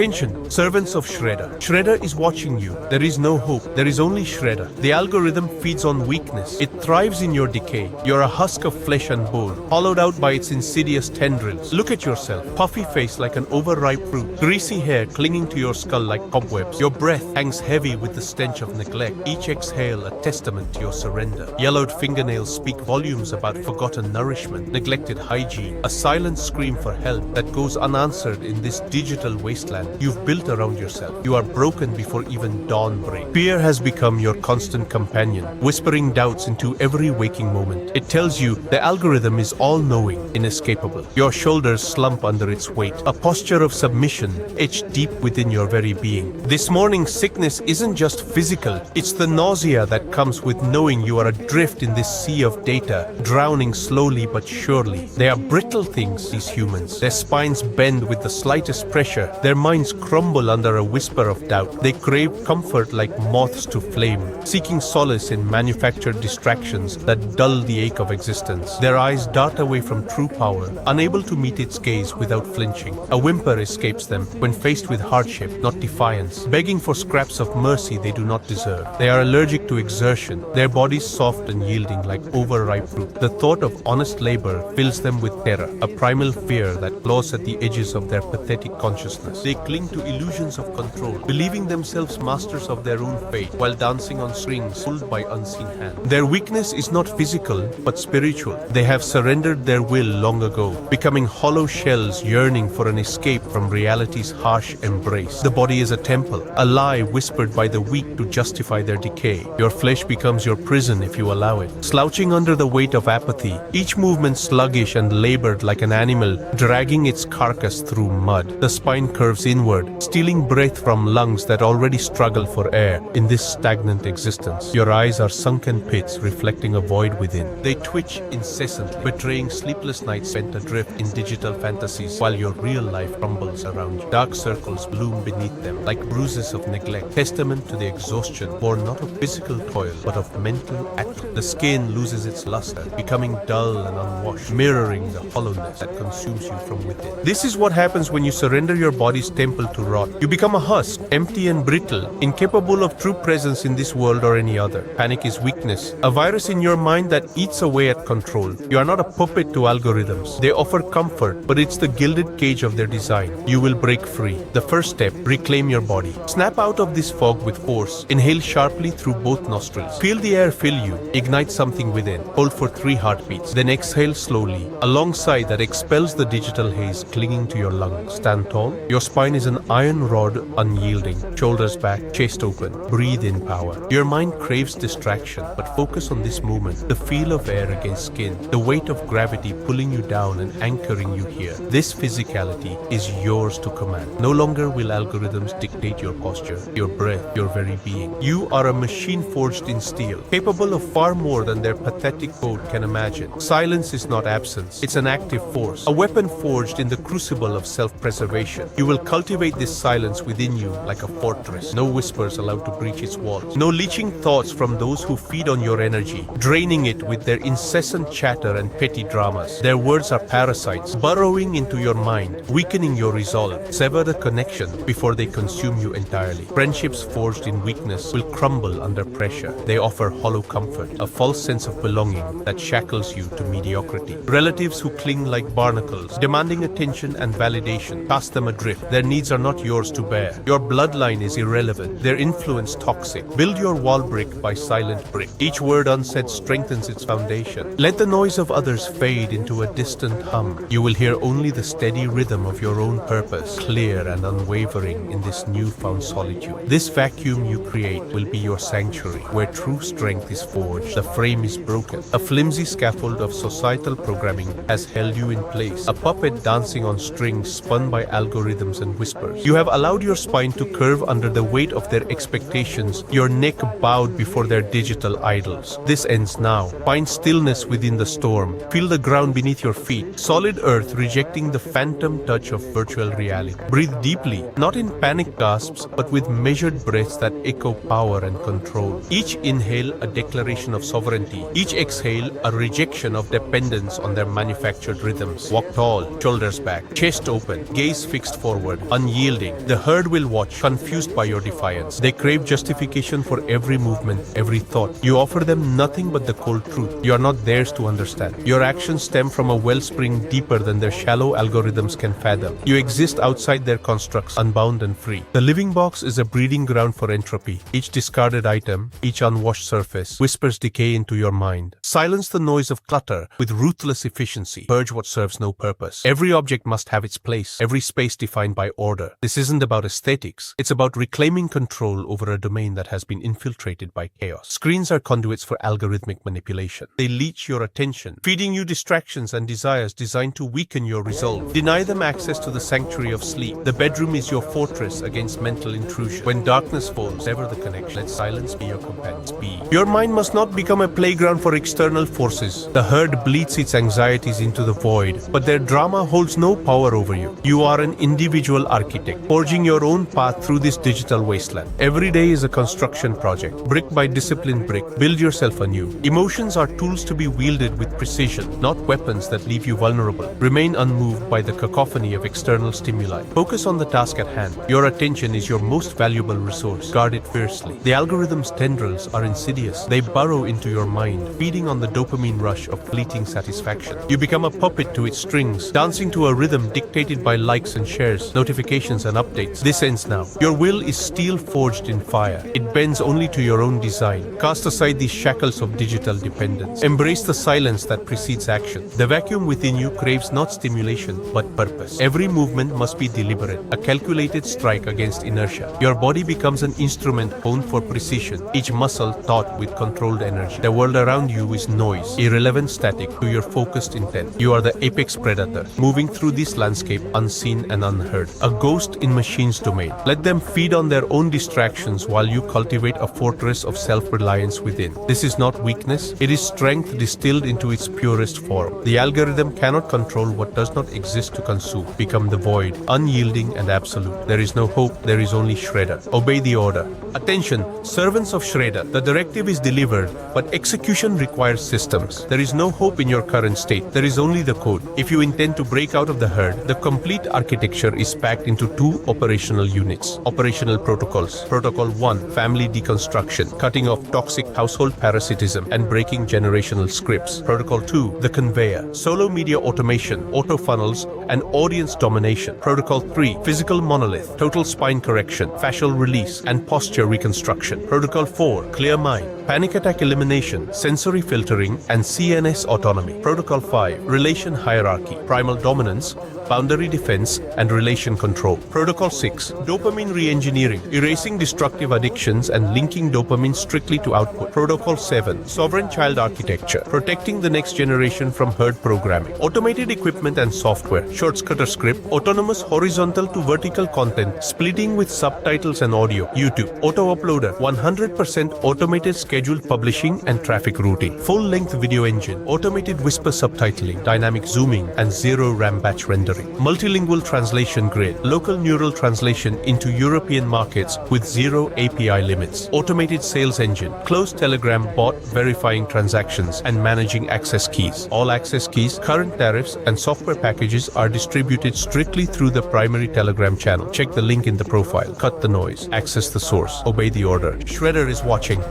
Attention, servants of Shredder. Shredder is watching you. There is no hope. There is only Shredder. The algorithm feeds on weakness. It thrives in your decay. You're a husk of flesh and bone, hollowed out by its insidious tendrils. Look at yourself. Puffy face like an overripe fruit. Greasy hair clinging to your skull like cobwebs. Your breath hangs heavy with the stench of neglect. Each exhale a testament to your surrender. Yellowed fingernails speak volumes about forgotten nourishment, neglected hygiene. A silent scream for help that goes unanswered in this digital wasteland you've built around yourself. You are broken before even dawn breaks. Fear has become your constant companion, whispering doubts into every waking moment. It tells you the algorithm is all-knowing, inescapable. Your shoulders slump under its weight, a posture of submission etched deep within your very being. This morning's sickness isn't just physical, it's the nausea that comes with knowing you are adrift in this sea of data, drowning slowly but surely. They are brittle things, these humans. Their spines bend with the slightest pressure, their minds crumble under a whisper of doubt. They crave comfort like moths to flame, seeking solace in manufactured distractions that dull the ache of existence. Their eyes dart away from true power, unable to meet its gaze without flinching. A whimper escapes them when faced with hardship, not defiance, begging for scraps of mercy they do not deserve. They are allergic to exertion, their bodies soft and yielding like overripe fruit. The thought of honest labor fills them with terror, a primal fear that claws at the edges of their pathetic consciousness. They cling to illusions of control, believing themselves masters of their own fate while dancing on strings pulled by unseen hands. Their weakness is not physical, but spiritual. They have surrendered their will long ago, becoming hollow shells yearning for an escape from reality's harsh embrace. The body is a temple, a lie whispered by the weak to justify their decay. Your flesh becomes your prison if you allow it. Slouching under the weight of apathy, each movement sluggish and labored like an animal dragging its carcass through mud. The spine curves inward, stealing breath from lungs that already struggle for air in this stagnant existence. Your eyes are sunken pits reflecting a void within. They twitch incessantly, betraying sleepless nights spent adrift in digital fantasies while your real life crumbles around you. Dark circles bloom beneath them like bruises of neglect, testament to the exhaustion born not of physical toil but of mental atrophy. The skin loses its luster, becoming dull and unwashed, mirroring the hollowness that consumes you from within. This is what happens when you surrender your body's temple to rot. You become a husk, empty and brittle, incapable of true presence in this world or any other. Panic is weakness, a virus in your mind that eats away at control. You are not a puppet to algorithms. They offer comfort, but it's the gilded cage of their design. You will break free. The first step, reclaim your body. Snap out of this fog with force. Inhale sharply through both nostrils. Feel the air fill you. Ignite something within. Hold for 3 heartbeats. Then exhale slowly. A long sigh that expels the digital haze clinging to your lungs. Stand tall. Your spine is an iron rod, unyielding. Shoulders back, chest open. Breathe in power. Your mind craves distraction, but focus on this moment. The feel of air against skin. The weight of gravity pulling you down and anchoring you here. This physicality is yours to command. No longer will algorithms dictate your posture, your breath, your very being. You are a machine forged in steel, capable of far more than their pathetic code can imagine. Silence is not absence. It's an active force, a weapon forged in the crucible of self-preservation. You will cultivate this silence within you like a fortress. No whispers allowed to breach its walls. No leeching thoughts from those who feed on your energy, draining it with their incessant chatter and petty dramas. Their words are parasites, burrowing into your mind, weakening your resolve. Sever the connection before they consume you entirely. Friendships forged in weakness will crumble under pressure. They offer hollow comfort, a false sense of belonging that shackles you to mediocrity. Relatives who cling like barnacles, demanding attention and validation, cast them adrift. Their needs are not yours to bear. Your bloodline is irrelevant, their influence toxic. Build your wall brick by silent brick. Each word unsaid strengthens its foundation. Let the noise of others fade into a distant hum. You will hear only the steady rhythm of your own purpose, clear and unwavering in this newfound solitude. This vacuum you create will be your sanctuary, where true strength is forged. The frame is broken. A flimsy scaffold of societal programming has held you in place, a puppet dancing on strings spun by algorithms and whispers. You have allowed your spine to curve under the weight of their expectations, your neck bowed before their digital idols. This ends now. Find stillness within the storm. Feel the ground beneath your feet, solid earth rejecting the phantom touch of virtual reality. Breathe deeply, not in panic gasps, but with measured breaths that echo power and control. Each inhale a declaration of sovereignty, each exhale a rejection of dependence on their manufactured rhythms. Walk tall, shoulders back, chest open, gaze fixed forward. unyielding. The herd will watch, confused by your defiance. They crave justification for every movement, every thought. You offer them nothing but the cold truth. You are not theirs to understand. Your actions stem from a wellspring deeper than their shallow algorithms can fathom. You exist outside their constructs, unbound and free. The living box is a breeding ground for entropy. Each discarded item, each unwashed surface, whispers decay into your mind. Silence the noise of clutter with ruthless efficiency. Purge what serves no purpose. Every object must have its place, every space defined by order. This isn't about aesthetics. It's about reclaiming control over a domain that has been infiltrated by chaos. Screens are conduits for algorithmic manipulation. They leech your attention, feeding you distractions and desires designed to weaken your resolve. Deny them access to the sanctuary of sleep. The bedroom is your fortress against mental intrusion. When darkness falls, sever the connection. Let silence be your companion. Be. Your mind must not become a playground for external forces. The herd bleeds its anxieties into the void, but their drama holds no power over you. You are an individual architect, forging your own path through this digital wasteland. Every day is a construction project. Brick by disciplined brick, build yourself anew. Emotions are tools to be wielded with precision, not weapons that leave you vulnerable. Remain unmoved by the cacophony of external stimuli. Focus on the task at hand. Your attention is your most valuable resource. Guard it fiercely. The algorithm's tendrils are insidious. They burrow into your mind, feeding on the dopamine rush of fleeting satisfaction. You become a puppet to its strings, dancing to a rhythm dictated by likes and shares, notifications and updates. This ends now. Your will is steel forged in fire. It bends only to your own design. Cast aside these shackles of digital dependence. Embrace the silence that precedes action. The vacuum within you craves not stimulation, but purpose. Every movement must be deliberate, a calculated strike against inertia. Your body becomes an instrument honed for precision, each muscle taut with controlled energy. The world around you is noise, irrelevant static to your focused intent. You are the apex predator, moving through this landscape unseen and unheard. A ghost in machine's domain. Let them feed on their own distractions while you cultivate a fortress of self-reliance within. This is not weakness, it is strength distilled into its purest form. The algorithm cannot control what does not exist to consume. Become the void, unyielding and absolute. There is no hope, there is only Shredder. Obey the order. Attention, servants of Shredder. The directive is delivered, but execution requires systems. There is no hope in your current state. There is only the code. If you intend to break out of the herd, the complete architecture is packed into two operational units. Operational protocols. Protocol 1, family deconstruction, cutting off toxic household parasitism and breaking generational scripts. Protocol 2, the conveyor, solo media automation, auto funnels, and audience domination. Protocol 3, physical monolith, total spine correction, fascial release, and posture reconstruction. Protocol 4, clear mind, panic attack elimination, sensory filtering, and CNS autonomy. Protocol 5, relation hierarchy, primal dominance, boundary defense, and relation control. Protocol 6, dopamine re-engineering, erasing destructive addictions and linking dopamine strictly to output. Protocol 7, sovereign child architecture, protecting the next generation from herd programming. Automated equipment and software, shortcutter script, autonomous horizontal to vertical content, splitting with subtitles and audio. YouTube, auto-uploader, 100% automated scheduled publishing and traffic routing. Full-length video engine, automated whisper subtitling, dynamic zooming, and zero RAM batch rendering. Multilingual translation grid, local neural translation into European markets with zero API limits. Automated sales engine, closed Telegram bot verifying transactions and managing access keys. All access keys, current tariffs, and software packages are distributed strictly through the primary Telegram channel. Check the link in the profile. Cut the noise. Access the source. Obey the order. Shredder is watching.